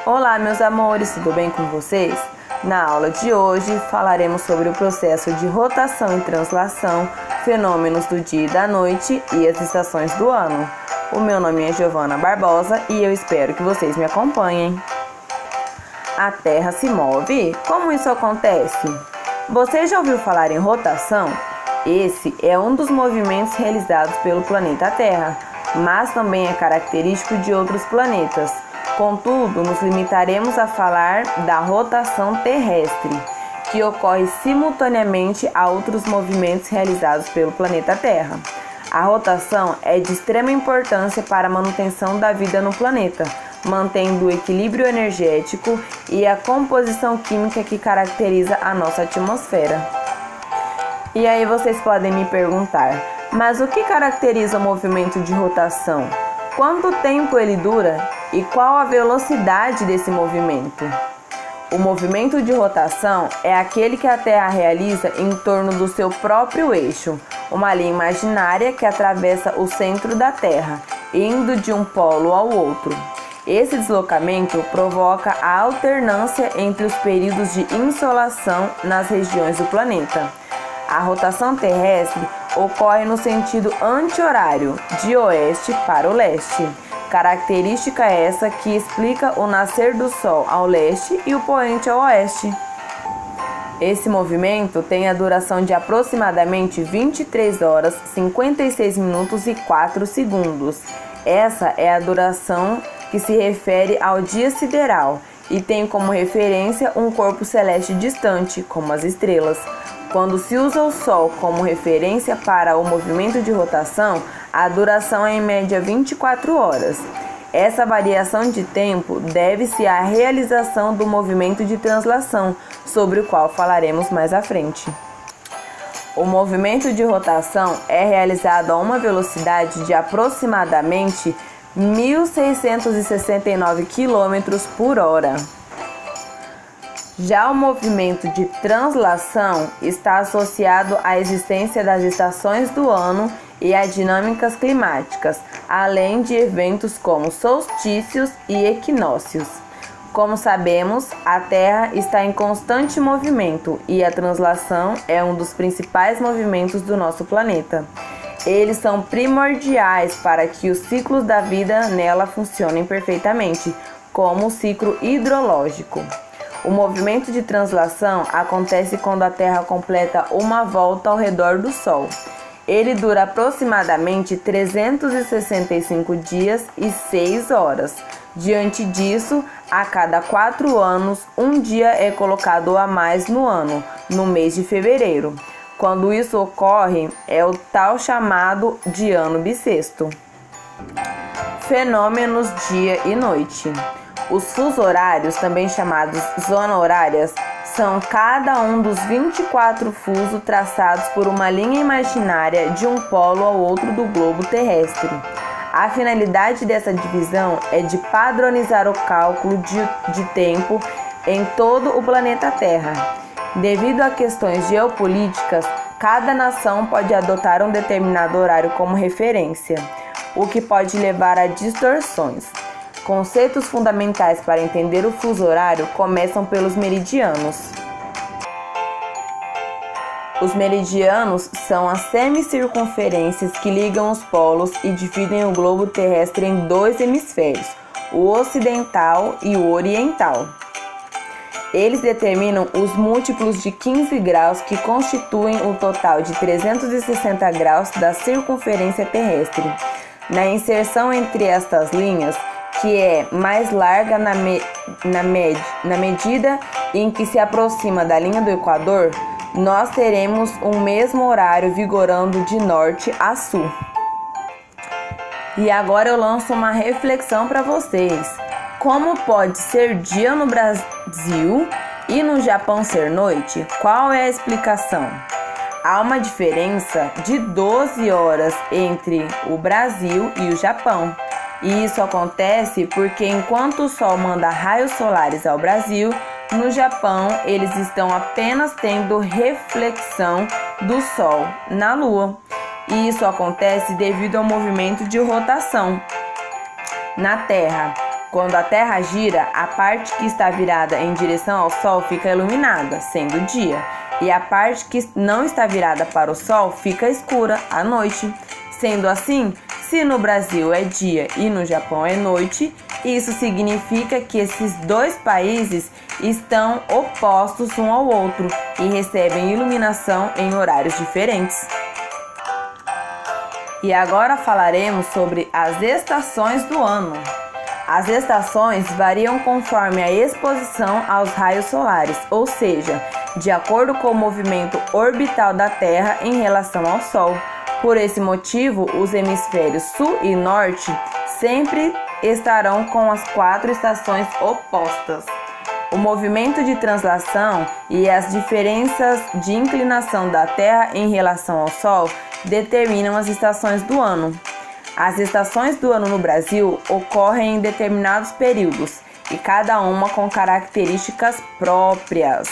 Olá, meus amores, tudo bem com vocês? Na aula de hoje falaremos sobre o processo de rotação e translação, fenômenos do dia e da noite e as estações do ano. O meu nome é Giovana Barbosa e eu espero que vocês me acompanhem. A Terra se move? Como isso acontece? Você já ouviu falar em rotação? Esse é um dos movimentos realizados pelo planeta Terra, mas também é característico de outros planetas. Contudo, nos limitaremos a falar da rotação terrestre, que ocorre simultaneamente a outros movimentos realizados pelo planeta Terra. A rotação é de extrema importância para a manutenção da vida no planeta, mantendo o equilíbrio energético e a composição química que caracteriza a nossa atmosfera. E aí vocês podem me perguntar, mas o que caracteriza o movimento de rotação? Quanto tempo ele dura e qual a velocidade desse movimento? O movimento de rotação é aquele que a Terra realiza em torno do seu próprio eixo, uma linha imaginária que atravessa o centro da Terra, indo de um polo ao outro. Esse deslocamento provoca a alternância entre os períodos de insolação nas regiões do planeta. A rotação terrestre ocorre no sentido anti-horário, de oeste para o leste. Característica essa que explica o nascer do Sol ao leste e o poente ao oeste. Esse movimento tem a duração de aproximadamente 23 horas, 56 minutos e 4 segundos. Essa é a duração que se refere ao dia sideral e tem como referência um corpo celeste distante, como as estrelas. Quando se usa o Sol como referência para o movimento de rotação, a duração é em média 24 horas. Essa variação de tempo deve-se à realização do movimento de translação, sobre o qual falaremos mais à frente. O movimento de rotação é realizado a uma velocidade de aproximadamente 1.669 km por hora. Já o movimento de translação está associado à existência das estações do ano e a dinâmicas climáticas, além de eventos como solstícios e equinócios. Como sabemos, a Terra está em constante movimento e a translação é um dos principais movimentos do nosso planeta. Eles são primordiais para que os ciclos da vida nela funcionem perfeitamente, como o ciclo hidrológico. O movimento de translação acontece quando a Terra completa uma volta ao redor do Sol. Ele dura aproximadamente 365 dias e 6 horas. Diante disso, a cada 4 anos, um dia é colocado a mais no ano, no mês de fevereiro. Quando isso ocorre, é o tal chamado de ano bissexto. Fenômenos dia e noite. Os fusos horários, também chamados zonas horárias, são cada um dos 24 fusos traçados por uma linha imaginária de um polo ao outro do globo terrestre. A finalidade dessa divisão é de padronizar o cálculo de tempo em todo o planeta Terra. Devido a questões geopolíticas, cada nação pode adotar um determinado horário como referência, o que pode levar a distorções. Conceitos fundamentais para entender o fuso horário começam pelos meridianos. Os meridianos são as semicircunferências que ligam os polos e dividem o globo terrestre em dois hemisférios, o ocidental e o oriental. Eles determinam os múltiplos de 15 graus que constituem o total de 360 graus da circunferência terrestre. Na inserção entre estas linhas, que é mais larga na medida em que se aproxima da linha do Equador, nós teremos um mesmo horário vigorando de norte a sul. E agora eu lanço uma reflexão para vocês. Como pode ser dia no Brasil e no Japão ser noite? Qual é a explicação? Há uma diferença de 12 horas entre o Brasil e o Japão. E isso acontece porque enquanto o Sol manda raios solares ao Brasil, no Japão eles estão apenas tendo reflexão do Sol na Lua. E isso acontece devido ao movimento de rotação na Terra. Quando a Terra gira, a parte que está virada em direção ao Sol fica iluminada, sendo dia, e a parte que não está virada para o Sol fica escura, à noite. Sendo assim, se no Brasil é dia e no Japão é noite, isso significa que esses dois países estão opostos um ao outro e recebem iluminação em horários diferentes. E agora falaremos sobre as estações do ano. As estações variam conforme a exposição aos raios solares, ou seja, de acordo com o movimento orbital da Terra em relação ao Sol. Por esse motivo, os hemisférios sul e norte sempre estarão com as 4 estações opostas. O movimento de translação e as diferenças de inclinação da Terra em relação ao Sol determinam as estações do ano. As estações do ano no Brasil ocorrem em determinados períodos e cada uma com características próprias.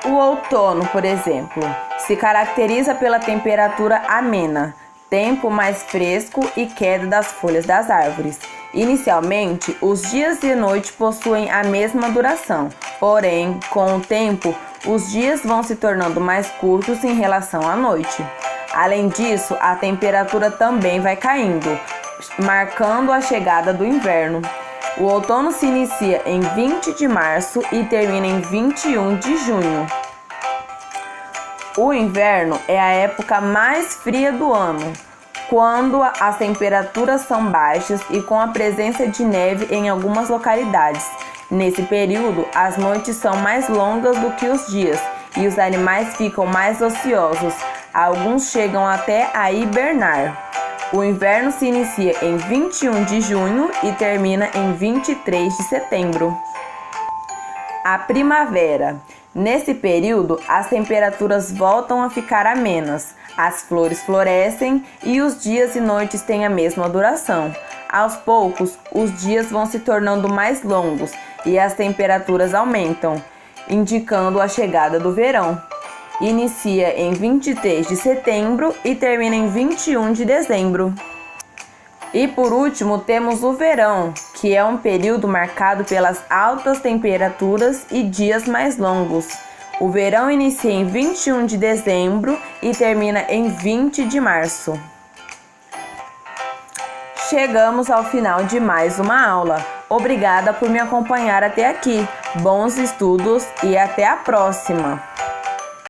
O outono, por exemplo, se caracteriza pela temperatura amena, tempo mais fresco e queda das folhas das árvores. Inicialmente, os dias e noite possuem a mesma duração, porém, com o tempo, os dias vão se tornando mais curtos em relação à noite. Além disso, a temperatura também vai caindo, marcando a chegada do inverno. O outono se inicia em 20 de março e termina em 21 de junho. O inverno é a época mais fria do ano, quando as temperaturas são baixas e com a presença de neve em algumas localidades. Nesse período, as noites são mais longas do que os dias e os animais ficam mais ociosos. Alguns chegam até a hibernar. O inverno se inicia em 21 de junho e termina em 23 de setembro. A primavera. Nesse período, as temperaturas voltam a ficar amenas, as flores florescem e os dias e noites têm a mesma duração. Aos poucos, os dias vão se tornando mais longos e as temperaturas aumentam, indicando a chegada do verão. Inicia em 23 de setembro e termina em 21 de dezembro. E por último, temos o verão, que é um período marcado pelas altas temperaturas e dias mais longos. O verão inicia em 21 de dezembro e termina em 20 de março. Chegamos ao final de mais uma aula. Obrigada por me acompanhar até aqui. Bons estudos e até a próxima!